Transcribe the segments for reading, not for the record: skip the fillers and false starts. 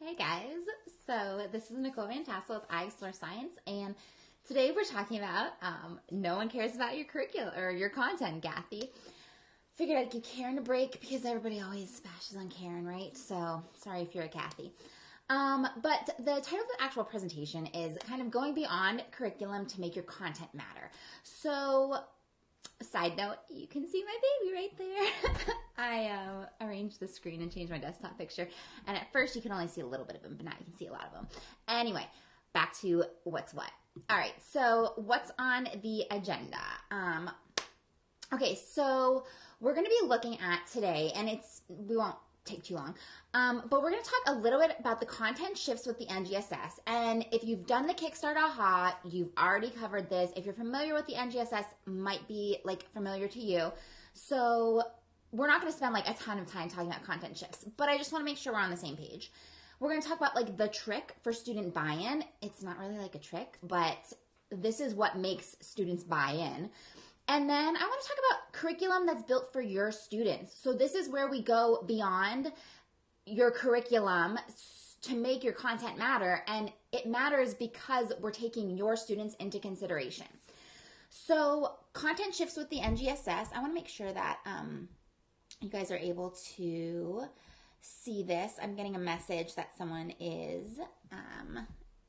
Hey guys, so this is Nicole Van Tassel with I Explore Science, and today we're talking about no one cares about your curriculum or your content, Cathy. Figured I'd give Karen a break because everybody always bashes on Karen, right? So sorry if you're a Cathy. But the title of the actual presentation is kind of going beyond curriculum to make your content matter. So, side note, you can see my baby right there. I arranged the screen and changed my desktop picture, and at first you can only see a little bit of him, but now you can see a lot of them. Anyway, back to what's what. All right, so what's on the agenda? Okay, so we're going to be looking at today, and we won't take too long, but we're going to talk a little bit about the content shifts with the NGSS. And if you've done the Kickstart AHA, you've already covered this. If you're familiar with the NGSS, might be like familiar to you. So we're not going to spend like a ton of time talking about content shifts, but I just want to make sure we're on the same page. We're going to talk about like the trick for student buy-in. It's not really like a trick, but this is what makes students buy in. And then I want to talk about curriculum that's built for your students. So this is where we go beyond your curriculum to make your content matter. And it matters because we're taking your students into consideration. So content shifts with the NGSS. I want to make sure that you guys are able to see this. I'm getting a message that someone is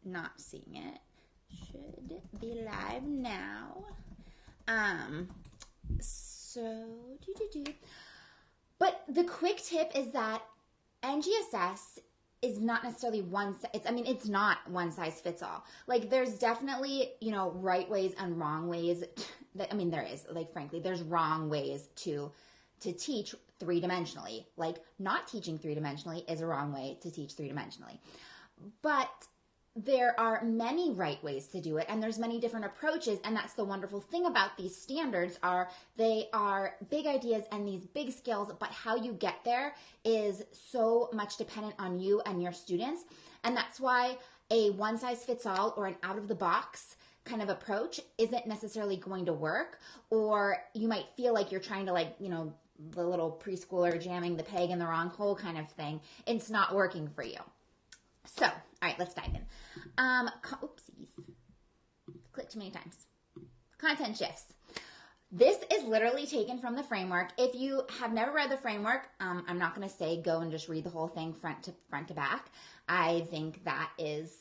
not seeing it. Should be live now. But the quick tip is that NGSS is not necessarily it's not one size fits all. Like there's definitely, right ways and wrong ways. There is, like, frankly, there's wrong ways to teach three-dimensionally. Like not teaching three-dimensionally is a wrong way to teach three-dimensionally. But there are many right ways to do it, and there's many different approaches, and that's the wonderful thing about these standards they are big ideas and these big skills, but how you get there is so much dependent on you and your students, and that's why a one-size-fits-all or an out-of-the-box kind of approach isn't necessarily going to work, or you might feel like you're trying to the little preschooler jamming the peg in the wrong hole kind of thing. It's not working for you. So, all right, let's dive in. Oopsies. Clicked too many times. Content shifts. This is literally taken from the framework. If you have never read the framework, I'm not going to say go and just read the whole thing front to back. I think that is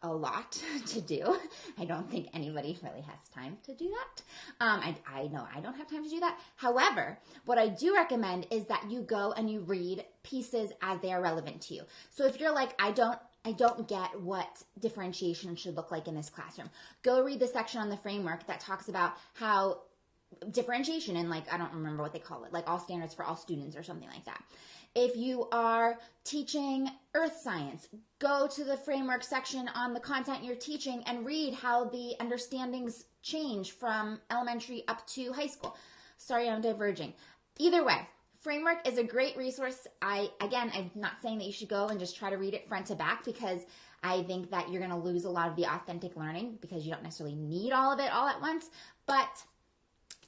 a lot to do. I don't think anybody really has time to do that. I know I don't have time to do that. However, what I do recommend is that you go and you read pieces as they are relevant to you. So if you're like, I don't get what differentiation should look like in this classroom, go read the section on the framework that talks about how differentiation and I don't remember what they call it, like all standards for all students or something like that. If you are teaching earth science, go to the framework section on the content you're teaching and read how the understandings change from elementary up to high school. Sorry, I'm diverging. Either way, framework is a great resource. I'm not saying that you should go and just try to read it front to back, because I think that you're going to lose a lot of the authentic learning because you don't necessarily need all of it all at once, but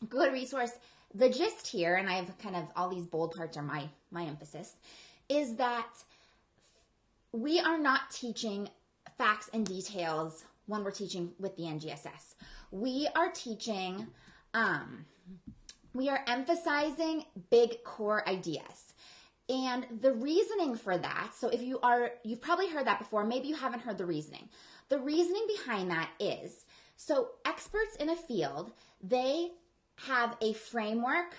good resource. The gist here, and I have kind of all these bold parts are my emphasis, is that we are not teaching facts and details when we're teaching with the NGSS. We are teaching, we are emphasizing big core ideas. And the reasoning for that, so if you've probably heard that before, maybe you haven't heard the reasoning. The reasoning behind that is, so experts in a field, they have a framework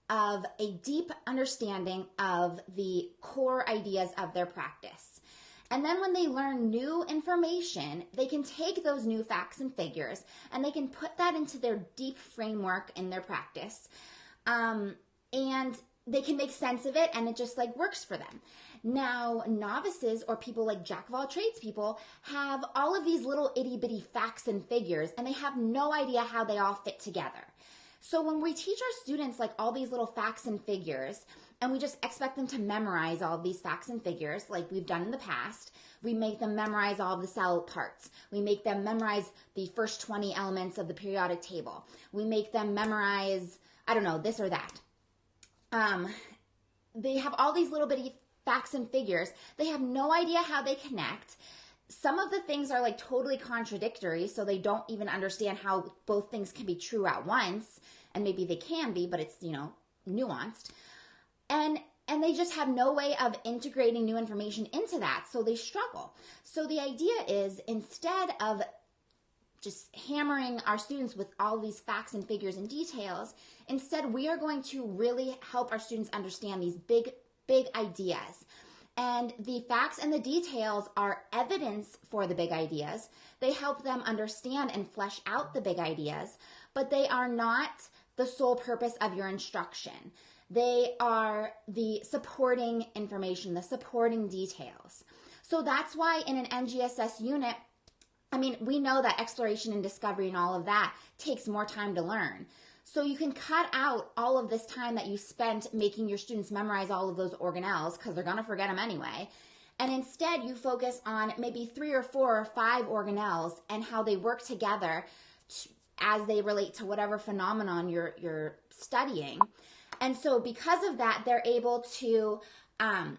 of a deep understanding of the core ideas of their practice. And then when they learn new information, they can take those new facts and figures and they can put that into their deep framework in their practice. And they can make sense of it, and it just works for them. Now, novices or people like jack of all trades people have all of these little itty bitty facts and figures, and they have no idea how they all fit together. So when we teach our students all these little facts and figures, and we just expect them to memorize all of these facts and figures like we've done in the past, we make them memorize all of the cell parts. We make them memorize the first 20 elements of the periodic table. We make them memorize, this or that. They have all these little bitty facts and figures. They have no idea how they connect. Some of the things are like totally contradictory, so they don't even understand how both things can be true at once. And maybe they can be, but it's, nuanced. And they just have no way of integrating new information into that, so they struggle. So the idea is, instead of just hammering our students with all these facts and figures and details, instead we are going to really help our students understand these big ideas. And the facts and the details are evidence for the big ideas. They help them understand and flesh out the big ideas, but they are not the sole purpose of your instruction. They are the supporting information, the supporting details. So that's why in an NGSS unit, we know that exploration and discovery and all of that takes more time to learn. So you can cut out all of this time that you spent making your students memorize all of those organelles, because they're going to forget them anyway. And instead you focus on maybe 3 or 4 or 5 organelles and how they work together as they relate to whatever phenomenon you're studying. And so because of that, they're able to, oh,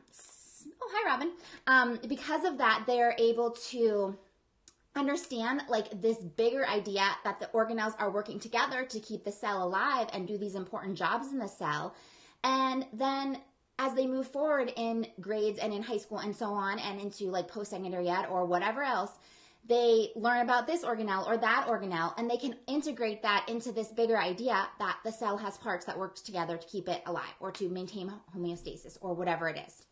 hi, Robin. Because of that, they're able to understand like this bigger idea that the organelles are working together to keep the cell alive and do these important jobs in the cell. And then as they move forward in grades and in high school and so on, and into like post-secondary ed or whatever else, they learn about this organelle or that organelle, and they can integrate that into this bigger idea that the cell has parts that work together to keep it alive or to maintain homeostasis or whatever it is.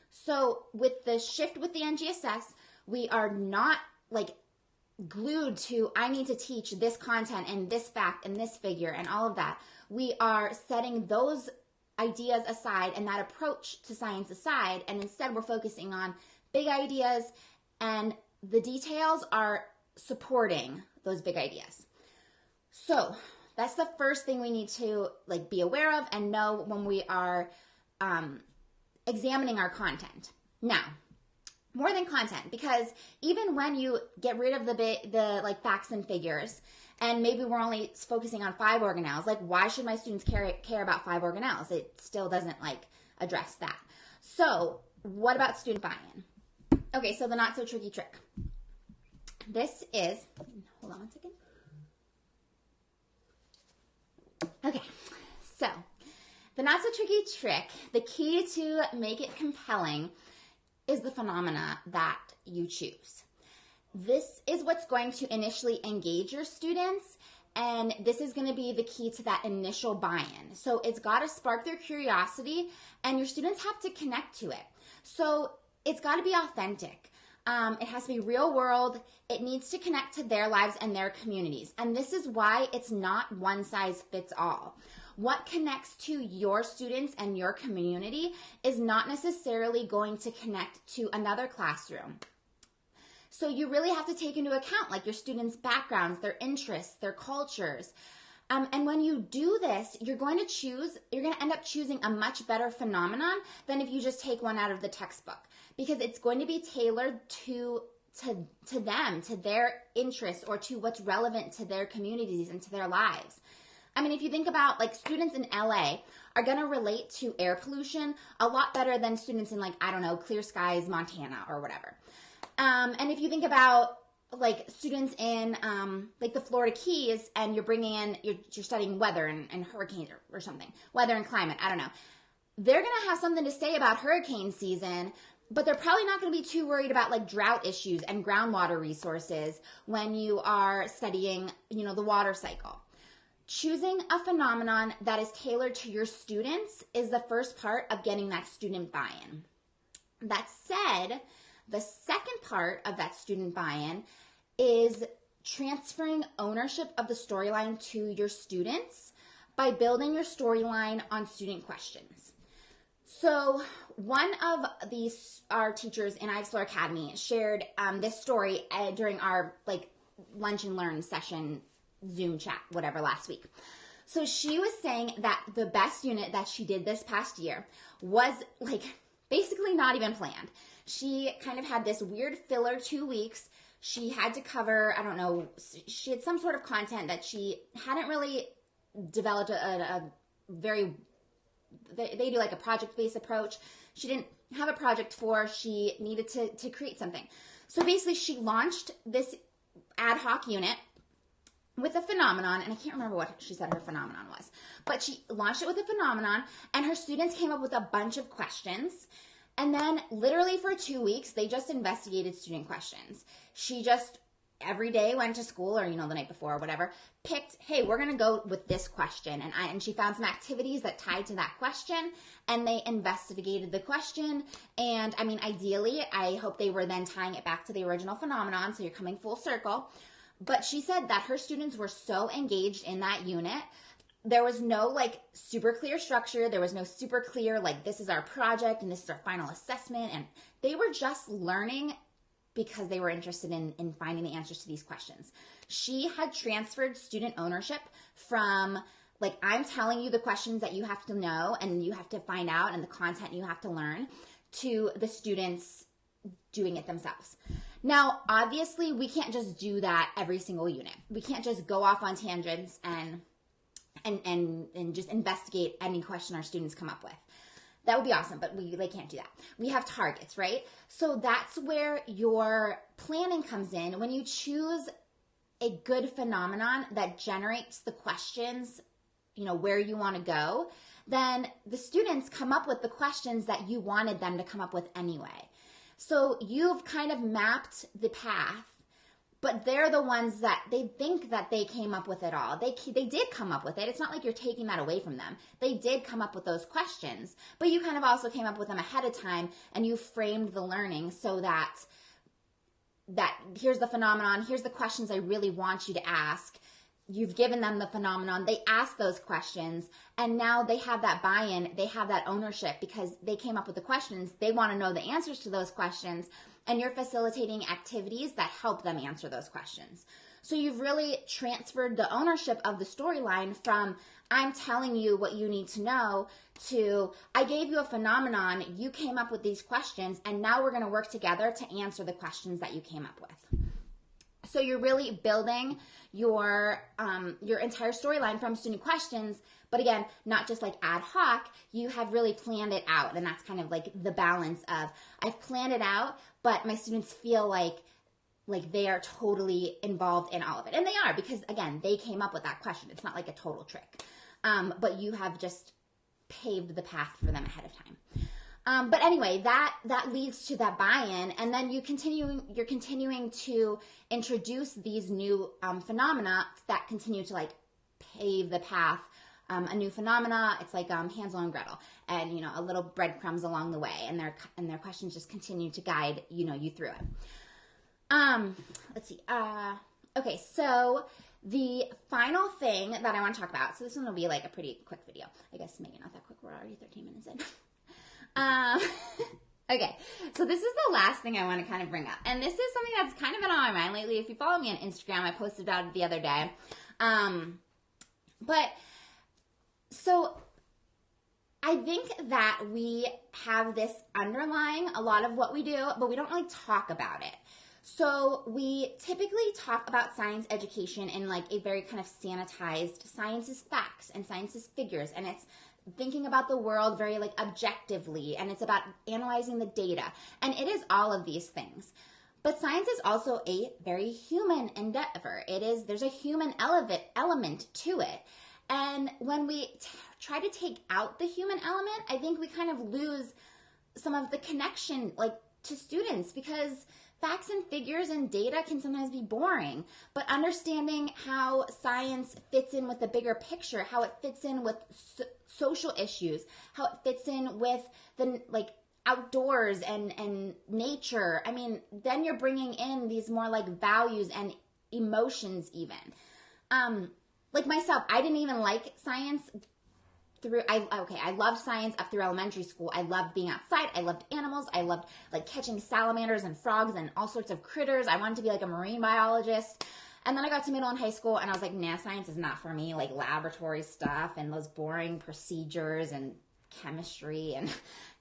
So with the shift with the NGSS, we are not like glued to, I need to teach this content and this fact and this figure and all of that. We are setting those ideas aside and that approach to science aside, and instead we're focusing on big ideas, and the details are supporting those big ideas. So that's the first thing we need to like be aware of and know when we are examining our content. Now, more than content, because even when you get rid of the like facts and figures, and maybe we're only focusing on 5 organelles, like why should my students care about 5 organelles? It still doesn't like address that. So what about student buy-in? Okay, so the not so tricky trick. This is, hold on one second. Okay, so the not so tricky trick, the key to make it compelling is the phenomena that you choose. This is what's going to initially engage your students, and this is going to be the key to that initial buy-in. So it's got to spark their curiosity, and your students have to connect to it. So it's got to be authentic. It has to be real world. It needs to connect to their lives and their communities. And this is why it's not one size fits all. What connects to your students and your community is not necessarily going to connect to another classroom. So you really have to take into account like your students' backgrounds, their interests, their cultures. And when you do this, you're going to end up choosing a much better phenomenon than if you just take one out of the textbook, because it's going to be tailored to them, to their interests, or to what's relevant to their communities and to their lives. I mean, if you think about like students in LA are going to relate to air pollution a lot better than students in like, I don't know, Clear Skies, Montana or whatever. And if you think about like students in like the Florida Keys, and you're studying weather and hurricanes or something, weather and climate, I don't know. They're going to have something to say about hurricane season, but they're probably not going to be too worried about like drought issues and groundwater resources when you are studying, the water cycle. Choosing a phenomenon that is tailored to your students is the first part of getting that student buy-in. That said, the second part of that student buy-in is transferring ownership of the storyline to your students by building your storyline on student questions. So one of our teachers in iExplore Academy shared this story during our like lunch and learn session, Zoom chat, whatever, last week. So she was saying that the best unit that she did this past year was like basically not even planned. She kind of had this weird filler 2 weeks. She had to cover, I don't know, she had some sort of content that she hadn't really developed a very, they do like a project-based approach. She didn't have a project for. She needed to create something. So basically she launched this ad hoc unit with a phenomenon, and I can't remember what she said her phenomenon was, but she launched it with a phenomenon, and her students came up with a bunch of questions. And then literally for 2 weeks, they just investigated student questions. She just every day went to school, or, the night before or whatever, picked, hey, we're going to go with this question. And she found some activities that tied to that question, and they investigated the question. And I mean, ideally, I hope they were then tying it back to the original phenomenon. So you're coming full circle. But she said that her students were so engaged in that unit. There was no super clear structure. There was no super clear, this is our project and this is our final assessment. And they were just learning because they were interested in finding the answers to these questions. She had transferred student ownership from I'm telling you the questions that you have to know and you have to find out and the content you have to learn, to the students doing it themselves. Now, obviously, we can't just do that every single unit. We can't just go off on tangents and just investigate any question our students come up with. That would be awesome, but they can't do that. We have targets, right? So that's where your planning comes in. When you choose a good phenomenon that generates the questions, where you want to go, then the students come up with the questions that you wanted them to come up with anyway. So you've kind of mapped the path, but they're the ones that they think that they came up with it all. They did come up with it. It's not like you're taking that away from them. They did come up with those questions, but you kind of also came up with them ahead of time, and you framed the learning so that here's the phenomenon, here's the questions I really want you to ask. You've given them the phenomenon, they ask those questions, and now they have that buy-in, they have that ownership because they came up with the questions. They want to know the answers to those questions, and you're facilitating activities that help them answer those questions. So you've really transferred the ownership of the storyline from I'm telling you what you need to know to I gave you a phenomenon, you came up with these questions, and now we're going to work together to answer the questions that you came up with. So you're really building your entire storyline from student questions, but again, not just ad hoc. You have really planned it out, and that's kind of the balance of I've planned it out, but my students feel like they are totally involved in all of it, and they are because again, they came up with that question. It's not like a total trick, but you have just paved the path for them ahead of time. But anyway, that leads to that buy-in, and then you're continuing to introduce these new phenomena that continue to pave the path. A new phenomena, it's like Hansel and Gretel, and a little breadcrumbs along the way, and their questions just continue to guide you through it. Let's see. Okay, so the final thing that I want to talk about. So this one will be a pretty quick video. I guess maybe not that quick. We're already 13 minutes in. Okay, so this is the last thing I want to kind of bring up. And this is something that's kind of been on my mind lately. If you follow me on Instagram, I posted about it the other day. But so I think that we have this underlying a lot of what we do, but we don't really talk about it. So we typically talk about science education in a very kind of sanitized science is facts and science is figures, and it's thinking about the world very objectively, and it's about analyzing the data, and it is all of these things. But science is also a very human endeavor. There's a human element to it, and when we try to take out the human element, I think we kind of lose some of the connection to students, because facts and figures and data can sometimes be boring, but understanding how science fits in with the bigger picture, how it fits in with social issues, how it fits in with the outdoors and nature. I mean, then you're bringing in these more values and emotions even. Myself, I didn't even like science I loved science up through elementary school. I loved being outside. I loved animals. I loved catching salamanders and frogs and all sorts of critters. I wanted to be a marine biologist. And then I got to middle and high school, and I was like, nah, science is not for me. Laboratory stuff and those boring procedures and chemistry and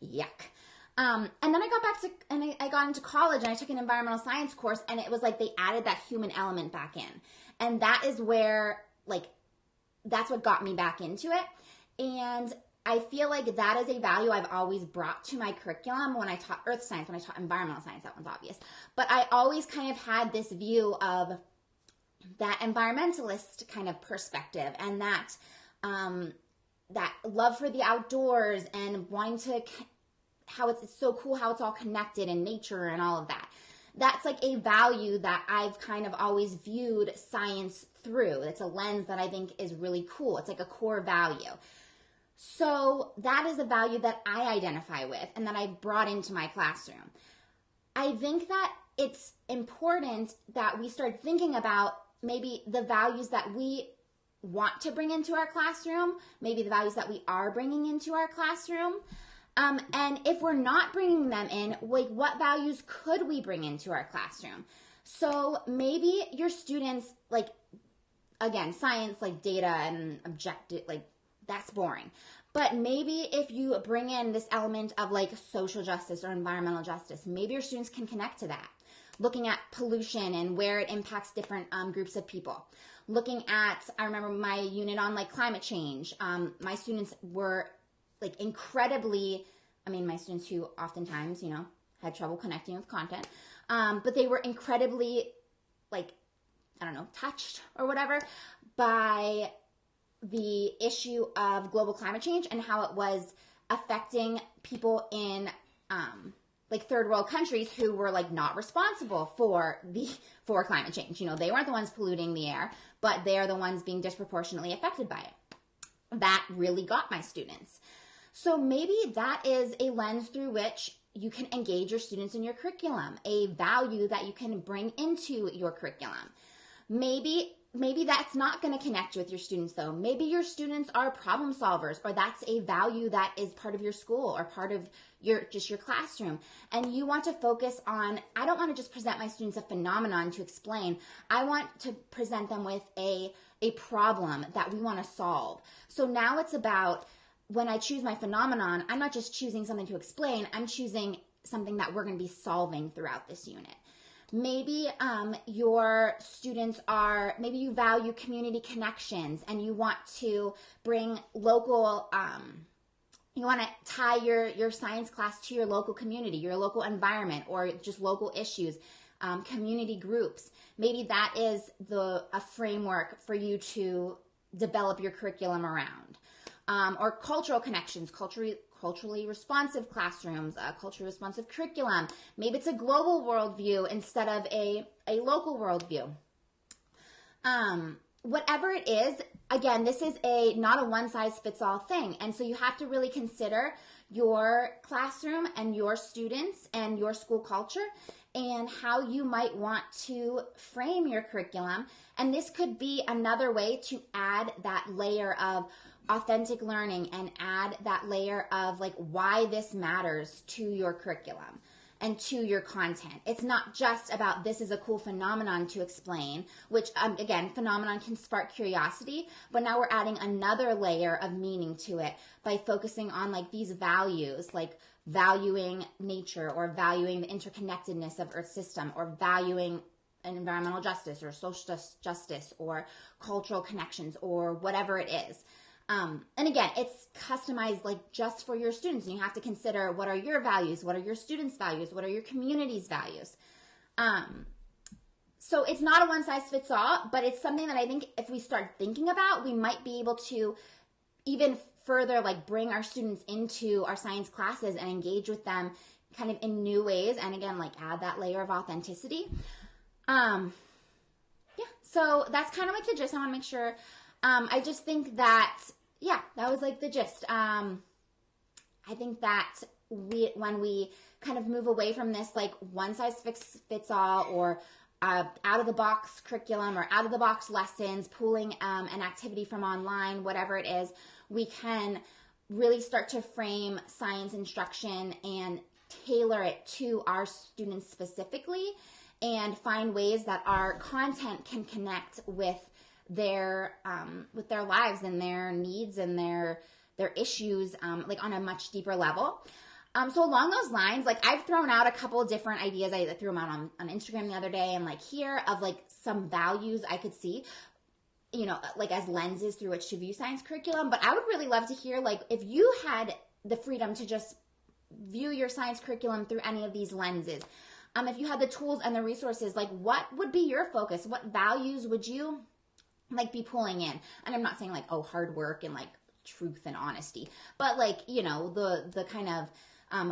yuck. And then I got back to, and I got into college, and I took an environmental science course, and it was they added that human element back in. And that is where, that's what got me back into it. And I feel like that is a value I've always brought to my curriculum when I taught earth science, when I taught environmental science, that one's obvious. But I always kind of had this view of that environmentalist kind of perspective, and that that love for the outdoors and wanting to, how it's so cool how it's all connected in nature and all of that. That's like a value that I've kind of always viewed science through. It's a lens that I think is really cool. It's like a core value. So that is a value that I identify with and that I've brought into my classroom. I think that it's important that we start thinking about maybe the values that we want to bring into our classroom, maybe the values that we are bringing into our classroom. And if we're not bringing them in, like what values could we bring into our classroom? So maybe your students, like, again, science, like data and objective, like that's boring. But maybe if you bring in this element of like social justice or environmental justice, maybe your students can connect to that. Looking at pollution and where it impacts different groups of people. Looking at, I remember my unit on like climate change. My students were like incredibly, I mean, my students who oftentimes, you know, had trouble connecting with content, but they were incredibly like, I don't know, touched or whatever by the issue of global climate change and how it was affecting people in like third world countries who were like not responsible for climate change. You know, they weren't the ones polluting the air, but they're the ones being disproportionately affected by it. That really got my students. So maybe that is a lens through which you can engage your students in your curriculum, a value that you can bring into your curriculum. Maybe that's not going to connect with your students though. Maybe your students are problem solvers, or that's a value that is part of your school or part of your classroom. And you want to focus on, I don't want to just present my students a phenomenon to explain. I want to present them with a problem that we want to solve. So now it's about, when I choose my phenomenon, I'm not just choosing something to explain, I'm choosing something that we're going to be solving throughout this unit. Maybe your students are, maybe you value community connections and you want to bring local, you want to tie your science class to your local community, your local environment, or just local issues, community groups. Maybe that is a framework for you to develop your curriculum around. Or cultural connections, culturally responsive classrooms, culturally responsive curriculum. Maybe it's a global worldview instead of a local worldview. Whatever it is, again, this is not a one-size-fits-all thing. And so you have to really consider your classroom and your students and your school culture and how you might want to frame your curriculum. And this could be another way to add that layer of authentic learning and add that layer of like why this matters to your curriculum and to your content. It's not just about this is a cool phenomenon to explain, which again, phenomenon can spark curiosity, but now we're adding another layer of meaning to it by focusing on like these values, like valuing nature or valuing the interconnectedness of Earth system or valuing environmental justice or social justice or cultural connections or whatever it is. And again, it's customized like just for your students, and you have to consider what are your values, what are your students' values, what are your community's values. So it's not a one-size-fits-all, but it's something that I think if we start thinking about, we might be able to even further like bring our students into our science classes and engage with them kind of in new ways, and again, like add that layer of authenticity. So that's kind of like the gist. I want to make sure. I just think that, that was like the gist. I think that when we kind of move away from this like one size fits all or out of the box curriculum or out of the box lessons, pulling an activity from online, whatever it is, we can really start to frame science instruction and tailor it to our students specifically and find ways that our content can connect with their lives and their needs and their issues, like on a much deeper level. So along those lines, like I've thrown out a couple of different ideas. I threw them out on Instagram the other day and like here of like some values I could see. you know, like as lenses through which to view science curriculum. But I would really love to hear, like, if you had the freedom to just view your science curriculum through any of these lenses, if you had the tools and the resources, like what would be your focus? What values would you like be pulling in? And I'm not saying like, oh, hard work and like truth and honesty, but like, you know, the kind of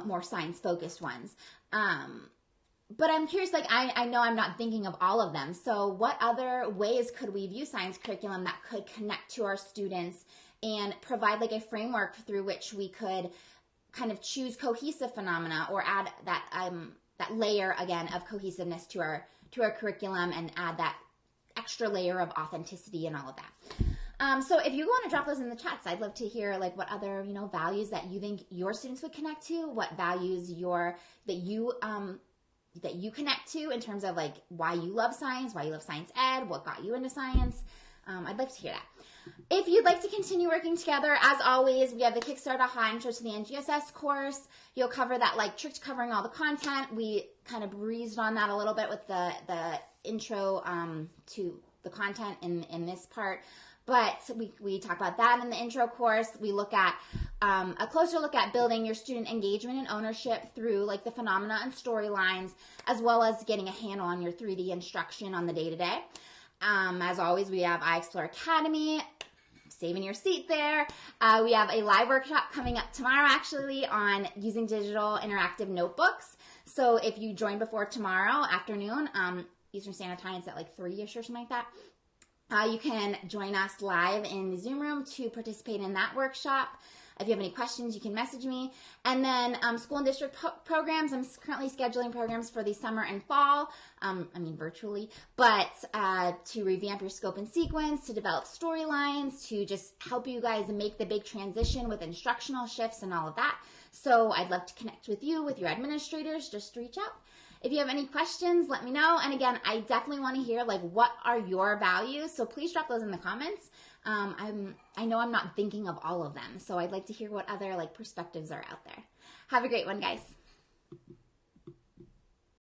more science focused ones. But I'm curious, like, I know I'm not thinking of all of them. So what other ways could we view science curriculum that could connect to our students and provide like a framework through which we could kind of choose cohesive phenomena or add that layer again of cohesiveness to our curriculum and add that extra layer of authenticity and all of that. So if you want to drop those in the chats, I'd love to hear like what other, you know, values that you think your students would connect to, what values that you connect to in terms of like why you love science, why you love science ed, what got you into science. I'd like to hear that. If you'd like to continue working together, as always, we have the Kickstarter High Intro to the NGSS course. You'll cover that like church covering all the content. We kind of breezed on that a little bit with the intro to the content in this part. But we talk about that in the intro course. We look at a closer look at building your student engagement and ownership through like the phenomena and storylines, as well as getting a handle on your 3D instruction on the day-to-day. As always, we have iExplore Academy, saving your seat there. We have a live workshop coming up tomorrow, actually, on using digital interactive notebooks. So if you join before tomorrow afternoon, Eastern Standard Time, it's at like 3-ish or something like that. You can join us live in the Zoom room to participate in that workshop. If you have any questions, you can message me. And then school and district programs, I'm currently scheduling programs for the summer and fall, virtually, but to revamp your scope and sequence, to develop storylines, to just help you guys make the big transition with instructional shifts and all of that. So I'd love to connect with you, with your administrators. Just reach out. If you have any questions, let me know. And again, I definitely want to hear like what are your values. So please drop those in the comments. I know I'm not thinking of all of them, so I'd like to hear what other like perspectives are out there. Have a great one, guys.